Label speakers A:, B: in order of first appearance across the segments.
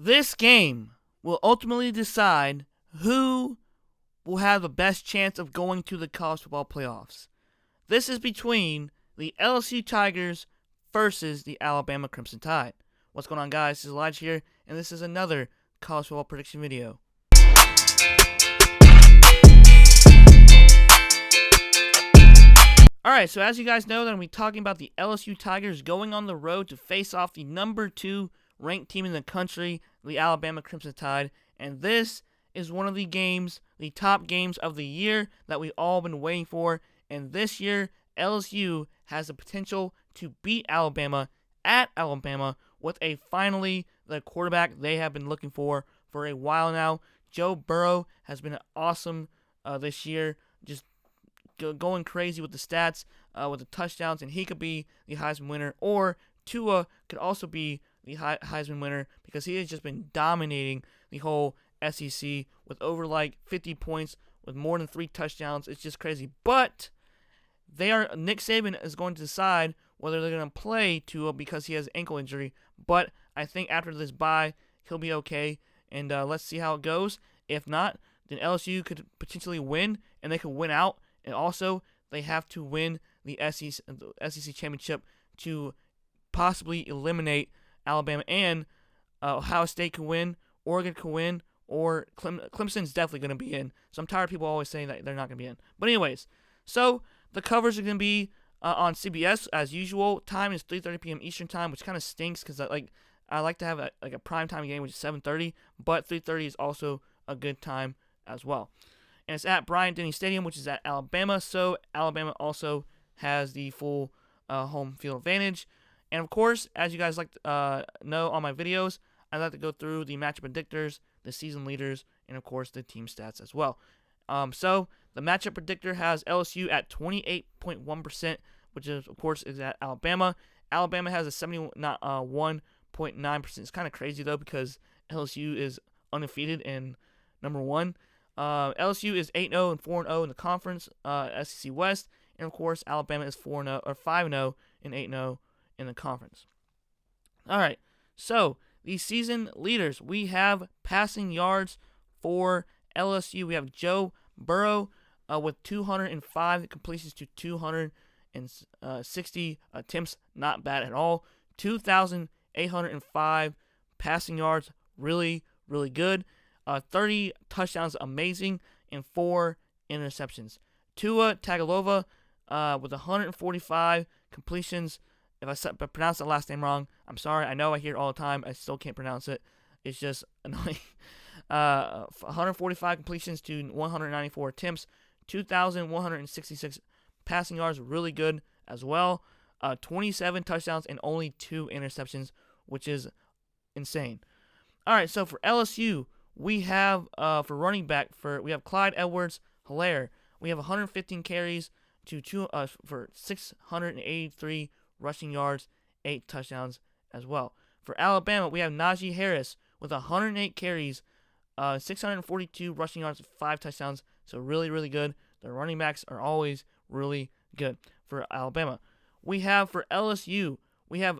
A: This game will ultimately decide who will have the best chance of going to the college football playoffs. This is between the LSU Tigers versus the Alabama Crimson Tide. What's going on, guys? This is Elijah here, and this is another college football prediction video. Alright, so as you guys know, I'm going to be talking about the LSU Tigers going on the road to face off the number 2 ranked team in the country, the Alabama Crimson Tide. And this is one of the games, the top games of the year that we've all been waiting for. And this year, LSU has the potential to beat Alabama at Alabama with finally the quarterback they have been looking for a while now. Joe Burrow has been awesome this year, just going crazy with the stats, with the touchdowns, and he could be the Heisman winner, or Tua could also be the Heisman winner because he has just been dominating the whole SEC with over 50 points with more than 3 touchdowns. It's just crazy. But Nick Saban is going to decide whether they're going to play Tua because he has ankle injury. But I think after this bye, he'll be okay, and let's see how it goes. If not, then LSU could potentially win, and they could win out. And also, they have to win the SEC championship to possibly eliminate Alabama, and Ohio State can win, Oregon can win, or Clemson's definitely going to be in. So I'm tired of people always saying that they're not going to be in. But anyways, so the covers are going to be on CBS as usual. Time is 3:30 p.m. Eastern time, which kind of stinks because I like to have a primetime game, which is 7:30, but 3:30 is also a good time as well. And it's at Bryant-Denny Stadium, which is at Alabama, so Alabama also has the full home field advantage. And of course, as you guys like to know on my videos, I like to go through the matchup predictors, the season leaders, and of course the team stats as well. So the matchup predictor has LSU at 28.1%, which is of course is at Alabama. Alabama has a 71.9%. It's kind of crazy though because LSU is undefeated and number 1. LSU is 8-0 and 4-0 in the conference, SEC West, and of course Alabama is 4-0 or 5-0 and 8-0 in the conference. All right, so the season leaders, we have passing yards for LSU. We have Joe Burrow with 205 completions to 260 attempts, not bad at all. 2,805 passing yards, really, really good. 30 touchdowns, amazing, and 4 interceptions. Tua Tagovailoa with 145 completions. If I pronounce the last name wrong, I'm sorry. I know I hear it all the time. I still can't pronounce it. It's just annoying. 145 completions to 194 attempts. 2,166 passing yards, really good as well. 27 touchdowns and only 2 interceptions, which is insane. All right, so for LSU, we have for running back we have Clyde Edwards-Helaire. We have 115 carries for 683 rushing yards, 8 touchdowns as well. For Alabama, we have Najee Harris with 108 carries, 642 rushing yards, 5 touchdowns. So really, really good. The running backs are always really good for Alabama. We have for LSU, we have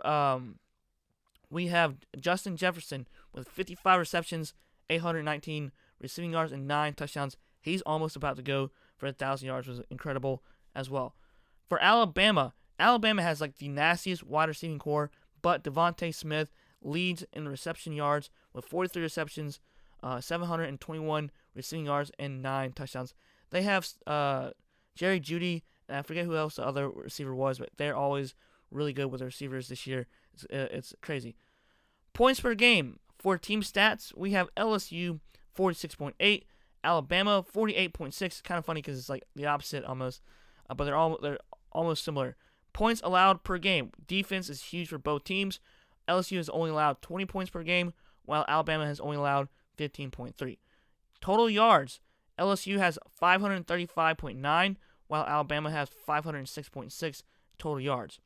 A: Justin Jefferson with 55 receptions, 819 receiving yards, and 9 touchdowns. He's almost about to go for 1,000 yards, which was incredible as well. For Alabama has the nastiest wide receiving core, but Devontae Smith leads in reception yards with 43 receptions, 721 receiving yards, and 9 touchdowns. They have Jerry Jeudy, and I forget who else the other receiver was, but they're always really good with the receivers this year. It's crazy. Points per game. For team stats, we have LSU 46.8, Alabama 48.6. Kind of funny because it's the opposite almost, but they're almost similar. Points allowed per game. Defense is huge for both teams. LSU has only allowed 20 points per game, while Alabama has only allowed 15.3. Total yards. LSU has 535.9, while Alabama has 506.6 total yards.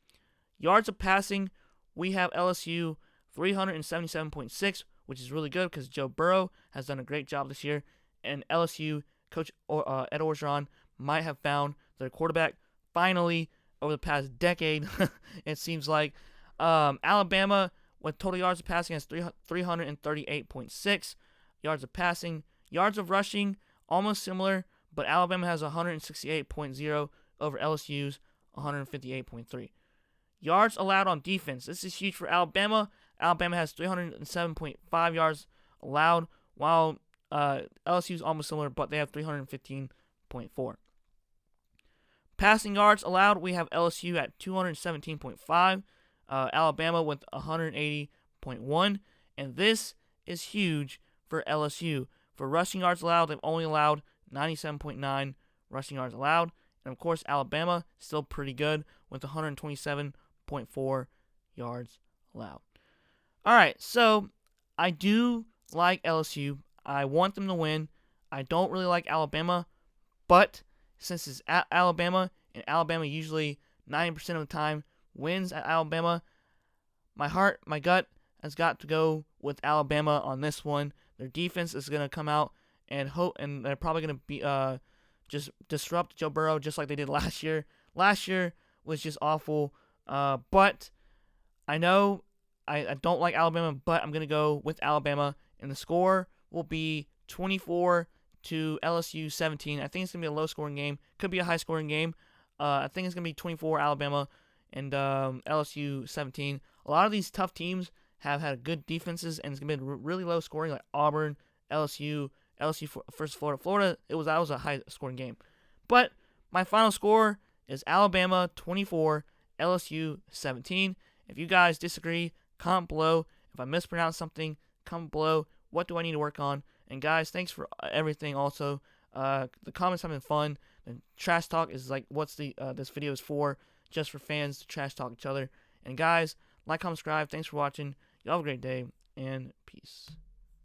A: Yards of passing, we have LSU 377.6, which is really good because Joe Burrow has done a great job this year, and LSU coach Ed Orgeron might have found their quarterback finally over the past decade. It seems like Alabama with total yards of passing has 338.6 yards of passing. Yards of rushing, almost similar, but Alabama has 168.0 over LSU's 158.3. Yards allowed on defense. This is huge for Alabama. Alabama has 307.5 yards allowed, while LSU's almost similar, but they have 315.4. Passing yards allowed, we have LSU at 217.5, Alabama with 180.1, and this is huge for LSU. For rushing yards allowed, they've only allowed 97.9 rushing yards allowed, and of course Alabama still pretty good with 127.4 yards allowed. All right, so I do like LSU. I want them to win. I don't really like Alabama, but since it's at Alabama, and Alabama usually 90% of the time wins at Alabama, my gut has got to go with Alabama on this one. Their defense is going to come out and they're probably going to be just disrupt Joe Burrow just like they did last year. Last year was just awful, but I know I don't like Alabama, but I'm going to go with Alabama, and the score will be 24 to LSU 17. I think it's going to be a low-scoring game. Could be a high-scoring game. I think it's going to be 24 Alabama and LSU 17. A lot of these tough teams have had good defenses, and it's going to be really low-scoring, like Auburn, LSU versus Florida. That was a high-scoring game. But my final score is Alabama 24, LSU 17. If you guys disagree, comment below. If I mispronounce something, comment below. What do I need to work on? And guys, thanks for everything also. The comments have been fun. And trash talk is like what's this video is for, just for fans to trash talk each other. And guys, like, comment, subscribe. Thanks for watching. You all have a great day, and peace.